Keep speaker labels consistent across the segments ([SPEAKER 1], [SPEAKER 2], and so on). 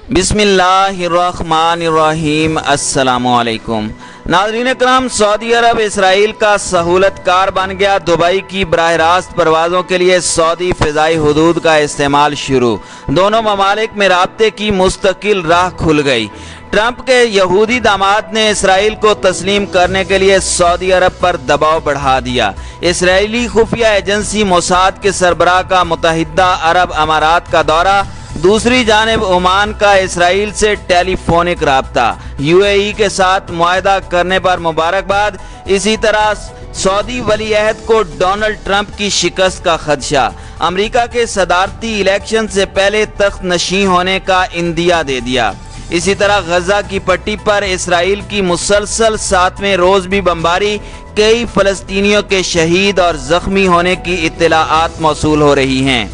[SPEAKER 1] بسم اللہ الرحمن الرحیم۔ السلام علیکم ناظرین کرام، سعودی عرب اسرائیل کا سہولت کار بن گیا۔ دبئی کی براہ راست پروازوں کے لیے سعودی فضائی حدود کا استعمال شروع۔ دونوں ممالک میں رابطے کی مستقل راہ کھل گئی۔ ٹرمپ کے یہودی داماد نے اسرائیل کو تسلیم کرنے کے لیے سعودی عرب پر دباؤ بڑھا دیا۔ اسرائیلی خفیہ ایجنسی موساد کے سربراہ کا متحدہ عرب امارات کا دورہ، دوسری جانب عمان کا اسرائیل سے ٹیلی فونک رابطہ، UAE کے ساتھ معاہدہ کرنے پر مبارکباد۔ اسی طرح سعودی ولی عہد کو ڈونلڈ ٹرمپ کی شکست کا خدشہ، امریکہ کے صدارتی الیکشن سے پہلے تخت نشین ہونے کا اندیہ دے دیا۔ اسی طرح غزہ کی پٹی پر اسرائیل کی مسلسل 7ویں روز بھی بمباری، کئی فلسطینیوں کے شہید اور زخمی ہونے کی اطلاعات موصول ہو رہی ہیں۔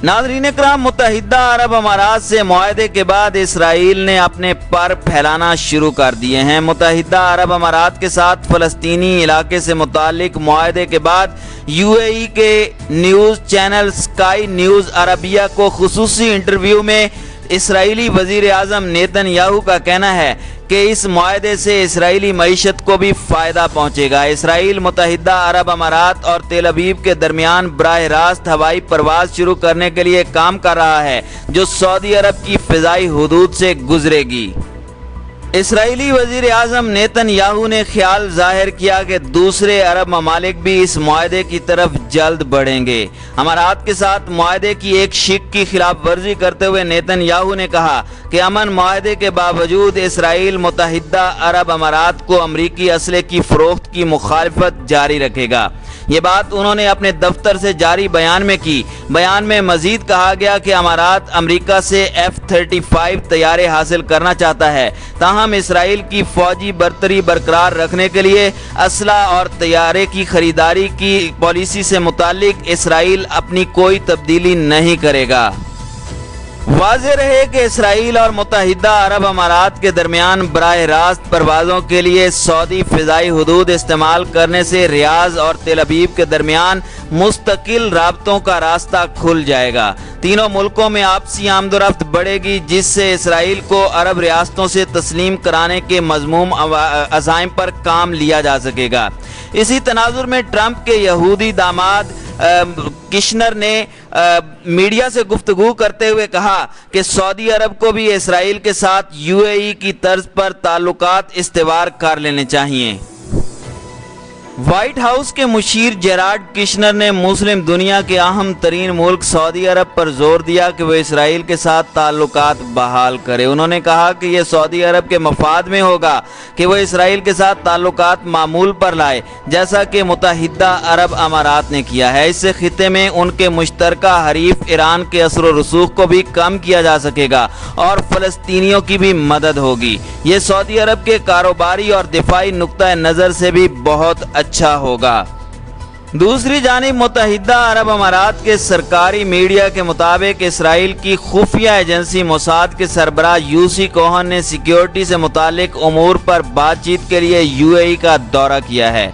[SPEAKER 1] ناظرین کرام، متحدہ عرب امارات سے معاہدے کے بعد اسرائیل نے اپنے پر پھیلانا شروع کر دیے ہیں۔ متحدہ عرب امارات کے ساتھ فلسطینی علاقے سے متعلق معاہدے کے بعد UAE کے news channel sky news Arabia کو خصوصی انٹرویو میں اسرائیلی وزیر اعظم نیتن یاہو کا کہنا ہے کہ اس معاہدے سے اسرائیلی معیشت کو بھی فائدہ پہنچے گا۔ اسرائیل متحدہ عرب امارات اور تل ابیب کے درمیان براہ راست ہوائی پرواز شروع کرنے کے لیے کام کر رہا ہے، جو سعودی عرب کی فضائی حدود سے گزرے گی۔ اسرائیلی وزیر اعظم نیتن یاہو نے خیال ظاہر کیا کہ دوسرے عرب ممالک بھی اس معاہدے کی طرف جلد بڑھیں گے۔ امارات کے ساتھ معاہدے کی ایک شق کی خلاف ورزی کرتے ہوئے نیتن یاہو نے کہا کہ امن معاہدے کے باوجود اسرائیل متحدہ عرب امارات کو امریکی اسلحے کی فروخت کی مخالفت جاری رکھے گا۔ یہ بات انہوں نے اپنے دفتر سے جاری بیان میں کی۔ بیان میں مزید کہا گیا کہ امارات امریکہ سے F-35 طیارے حاصل کرنا چاہتا ہے، تاہم اسرائیل کی فوجی برتری برقرار رکھنے کے لیے اسلحہ اور طیارے کی خریداری کی پالیسی سے متعلق اسرائیل اپنی کوئی تبدیلی نہیں کرے گا۔ واضح رہے کہ اسرائیل اور متحدہ عرب امارات کے درمیان براہ راست پروازوں کے لیے سعودی فضائی حدود استعمال کرنے سے ریاض اور تل ابیب کے درمیان مستقل رابطوں کا راستہ کھل جائے گا۔ تینوں ملکوں میں آپسی آمد و رفت بڑھے گی، جس سے اسرائیل کو عرب ریاستوں سے تسلیم کرانے کے مذموم عزائم پر کام لیا جا سکے گا۔ اسی تناظر میں ٹرمپ کے یہودی داماد کشنر نے میڈیا سے گفتگو کرتے ہوئے کہا کہ سعودی عرب کو بھی اسرائیل کے ساتھ UAE کی طرز پر تعلقات استوار کر لینے چاہیے۔ وائٹ ہاؤس کے مشیر جیرارڈ کشنر نے مسلم دنیا کے اہم ترین ملک سعودی عرب پر زور دیا کہ وہ اسرائیل کے ساتھ تعلقات بحال کرے۔ انہوں نے کہا کہ یہ سعودی عرب کے مفاد میں ہوگا کہ وہ اسرائیل کے ساتھ تعلقات معمول پر لائے، جیسا کہ متحدہ عرب امارات نے کیا ہے۔ اس سے خطے میں ان کے مشترکہ حریف ایران کے اثر و رسوخ کو بھی کم کیا جا سکے گا اور فلسطینیوں کی بھی مدد ہوگی۔ یہ سعودی عرب کے کاروباری اور دفاعی نقطہ نظر سے بھی بہت اچھا ہوگا۔ دوسری جانب متحدہ عرب امارات کے سرکاری میڈیا کے مطابق اسرائیل کی خفیہ ایجنسی موساد کے سربراہ UC کوہن نے سیکیورٹی سے متعلق امور پر بات چیت کے لیے UAE کا دورہ کیا ہے۔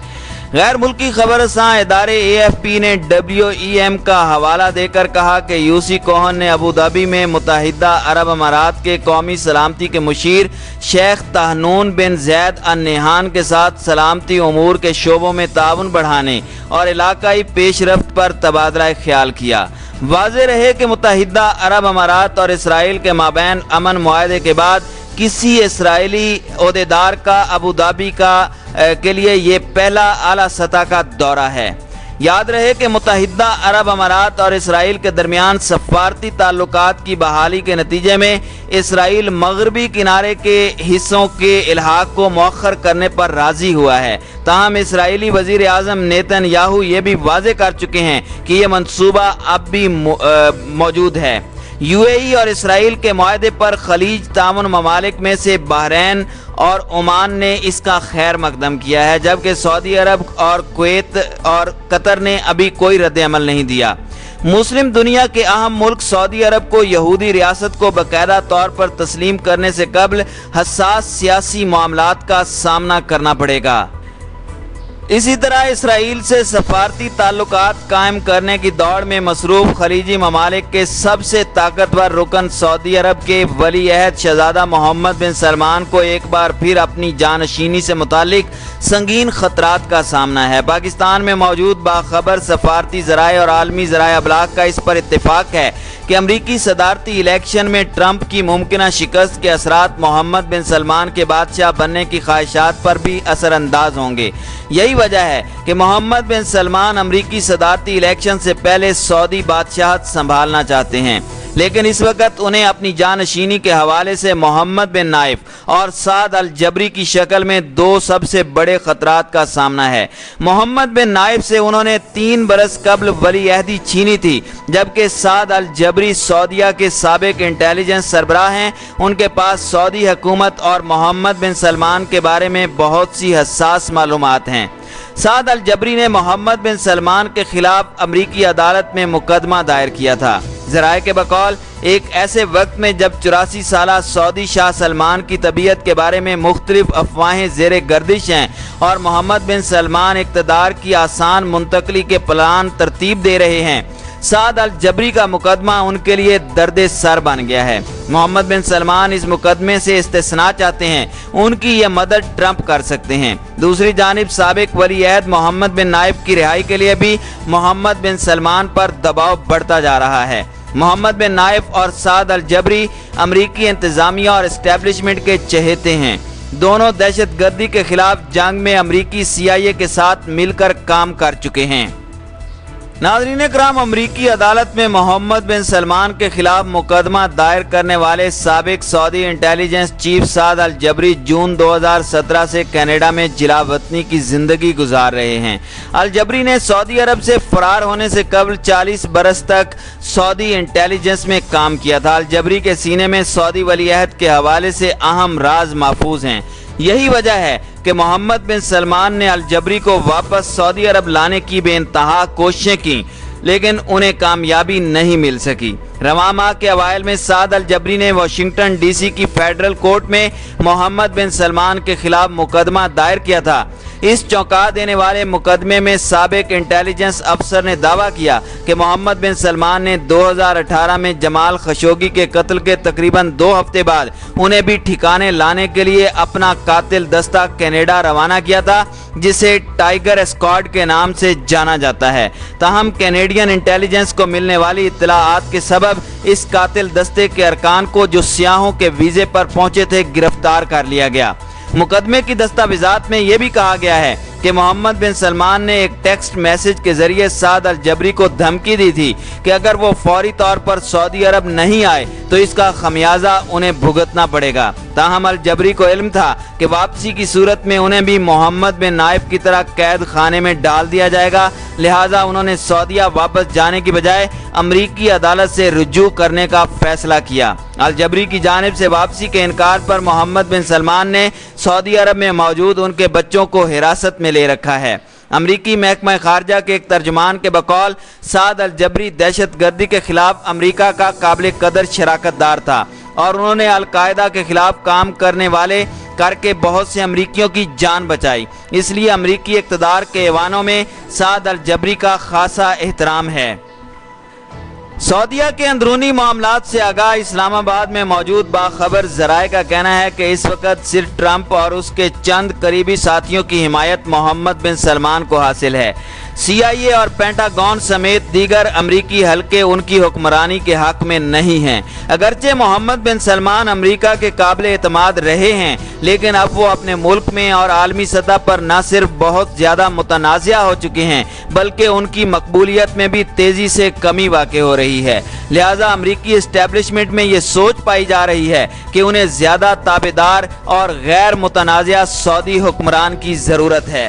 [SPEAKER 1] غیر ملکی خبر رساں ادارے AFP نے WEM کا حوالہ دے کر کہا کہ UC کوہن نے ابوظہبی میں متحدہ عرب امارات کے قومی سلامتی کے مشیر شیخ طاہنون بن زید ال نہیان کے ساتھ سلامتی امور کے شعبوں میں تعاون بڑھانے اور علاقائی پیش رفت پر تبادلہ خیال کیا۔ واضح رہے کہ متحدہ عرب امارات اور اسرائیل کے مابین امن معاہدے کے بعد کسی اسرائیلی عہدیدار کا ابوظہبی کے لیے یہ پہلا اعلیٰ سطح کا دورہ ہے۔ یاد رہے کہ متحدہ عرب امارات اور اسرائیل کے درمیان سفارتی تعلقات کی بحالی کے نتیجے میں اسرائیل مغربی کنارے کے حصوں کے الحاق کو مؤخر کرنے پر راضی ہوا ہے۔ تاہم اسرائیلی وزیر اعظم نیتن یاہو یہ بھی واضح کر چکے ہیں کہ یہ منصوبہ اب بھی موجود ہے۔ UAE اور اسرائیل کے معاہدے پر خلیج تعاون ممالک میں سے بحرین اور عمان نے اس کا خیر مقدم کیا ہے، جبکہ سعودی عرب اور کویت اور قطر نے ابھی کوئی رد عمل نہیں دیا۔ مسلم دنیا کے اہم ملک سعودی عرب کو یہودی ریاست کو باقاعدہ طور پر تسلیم کرنے سے قبل حساس سیاسی معاملات کا سامنا کرنا پڑے گا۔ इसी तरह इसराइल से सफारती ताल्लुकात कायम करने की दौड़ में मसरूफ खलीजी ममालिक के सबसे ताकतवर रुकन सऊदी अरब के वली अहद शहजादा मोहम्मद बिन सलमान को एक बार फिर अपनी जानशीनी से मुतालिक संगीन खतरात का सामना है। पाकिस्तान में मौजूद बाखबर सफारती ज़राए और आलमी ज़राए अबलाग का इस पर इत्तेफाक है कि अमरीकी सदारती इलेक्शन में ट्रंप की मुमकिना शिकस्त के असरात मोहम्मद बिन सलमान के बादशाह बनने की ख्वाहिशात पर भी असरअंदाज होंगे। यही वजह है कि मोहम्मद बिन सलमान अमरीकी सदारती इलेक्शन से पहले सऊदी बादशाहत संभालना चाहते हैं, लेकिन इस वक्त उन्हें अपनी जानशीनी के हवाले से मोहम्मद बिन नाइफ और साद अल जबरी की शक्ल में दो सबसे बड़े खतरात का सामना है। मोहम्मद बिन नाइफ से उन्होंने 3 बरस कबल वली अहदी छीनी थी, जबकि साद अल जबरी सऊदीया के साबिक इंटेलिजेंस सरबराह हैं। उनके पास सऊदी हुकूमत और मोहम्मद बिन सलमान के बारे में बहुत सी हसास मालूमात हैं। साद अल जबरी ने मोहम्मद बिन सलमान के खिलाफ अमरीकी अदालत में मुकदमा दायर किया था। ज़राए के बकौल एक ऐसे वक्त में जब 84 साला सऊदी शाह सलमान की तबीयत के बारे में मुख्तलिफ अफवाहें ज़ेरे गर्दिश हैं और मोहम्मद बिन सलमान इक़्तिदार की आसान मुंतकली के प्लान तरतीब दे रहे हैं, साद अल जबरी का मुकदमा उनके लिए दर्द सर बन गया है। मोहम्मद बिन सलमान इस मुकदमे से इस्तिस्ना चाहते हैं, उनकी ये मदद ट्रंप कर सकते हैं। दूसरी जानिब साबिक वली अहद मोहम्मद बिन नाइफ की रिहाई के लिए भी मोहम्मद बिन सलमान पर दबाव बढ़ता जा रहा है। मोहम्मद बिन नाइफ और साद अल जबरी अमरीकी इंतजामिया और इस्टेब्लिशमेंट के चहेते हैं। दोनों दहशत गर्दी के खिलाफ जंग में अमरीकी CIA के साथ मिलकर काम कर चुके हैं। नाज़रीन कराम, अमरीकी अदालत में मोहम्मद बिन सलमान के खिलाफ मुकदमा दायर करने वाले साबिक सऊदी इंटेलिजेंस चीफ साद अल जबरी जून 2017 से कनाडा में जिला वतनी की जिंदगी गुजार रहे हैं। अल जबरी ने सऊदी अरब से फरार होने से कबल 40 बरस तक सऊदी इंटेलिजेंस में काम किया था। अल जबरी के सीने में सऊदी वली अहद के हवाले से अहम राज महफूज हैं। यही वजह है कि मोहम्मद बिन सलमान ने अल जबरी को वापस सऊदी अरब लाने की बेइंतहा कोशिशें की, लेकिन उन्हें कामयाबी नहीं मिल सकी। रवां माह के अवाइल में साद अल जबरी ने वाशिंगटन DC की फेडरल कोर्ट में मोहम्मद बिन सलमान के खिलाफ मुकदमा दायर किया था। इस चौंका देने वाले मुकदमे में साबिक इंटेलिजेंस अफसर ने दावा किया कि मोहम्मद बिन सलमान ने 2018 में जमाल खशोगी के कत्ल के तकरीबन 2 हफ्ते बाद उन्हें भी ठिकाने लाने के लिए अपना कातिल दस्ता कनाडा रवाना किया था, जिसे टाइगर स्क्वाड के नाम से जाना जाता है। ताहम कैनेडियन इंटेलिजेंस को मिलने वाली इत्तलाआत के सबब इस कातिल दस्ते के अरकान को, जो सियाहों के वीज़े पर पहुंचे थे, गिरफ्तार कर लिया गया। मुकदमे की दस्तावेजात में यह भी कहा गया है कि मोहम्मद बिन सलमान ने एक टेक्स्ट मैसेज के जरिए साद अल जबरी को धमकी दी थी कि अगर वो फौरी तौर पर सऊदी अरब नहीं आए तो इसका खमियाजा उन्हें भुगतना पड़ेगा। ताहम अल जबरी को इल्म था कि वापसी की सूरत में उन्हें भी मोहम्मद बिन नाइफ की तरह कैद खाने में डाल दिया जाएगा, लिहाजा उन्होंने सऊदीया वापस जाने की बजाय अमरीकी अदालत से रुजू करने का फैसला किया। अल जबरी की जानिब से वापसी के इनकार पर मोहम्मद बिन सलमान ने सऊदी अरब में मौजूद उनके बच्चों को हिरासत में ले रखा है। अमरीकी महकमा खारजा के एक तर्जुमान के बकौल साद अल जबरी दहशत गर्दी के खिलाफ अमरीका का काबिल कदर शराकतदार था और उन्होंने अल-कायदा के खिलाफ काम करने वाले करके बहुत से अमरीकियों की जान बचाई। इसलिए अमरीकी इक़्तिदार के ऐवानों में साद अल जबरी का खासा एहतराम है। सऊदीया के अंदरूनी मामलात से आगाह इस्लामाबाद में मौजूद बाखबर ज़राए का कहना है कि इस वक्त सिर्फ ट्रंप और उसके चंद करीबी साथियों की हिमायत मोहम्मद बिन सलमान को हासिल है। CIA और पेंटागन समेत दीगर अमरीकी हल्के उनकी हुक्मरानी के हक में नहीं हैं। अगरचे मोहम्मद बिन सलमान अमरीका के काबिल एतमाद रहे हैं, लेकिन अब वो अपने मुल्क में और आलमी सतह पर न सिर्फ बहुत ज़्यादा मुतनाज़िया हो चुके हैं, बल्कि उनकी मकबूलियत में भी तेज़ी से कमी वाक़ हो रही है। लिहाजा अमरीकी इस्टेब्लिशमेंट में ये सोच पाई जा रही है कि उन्हें ज़्यादा ताबेदार और गैर मुतनाज़िया सऊदी हुक्मरान की ज़रूरत है।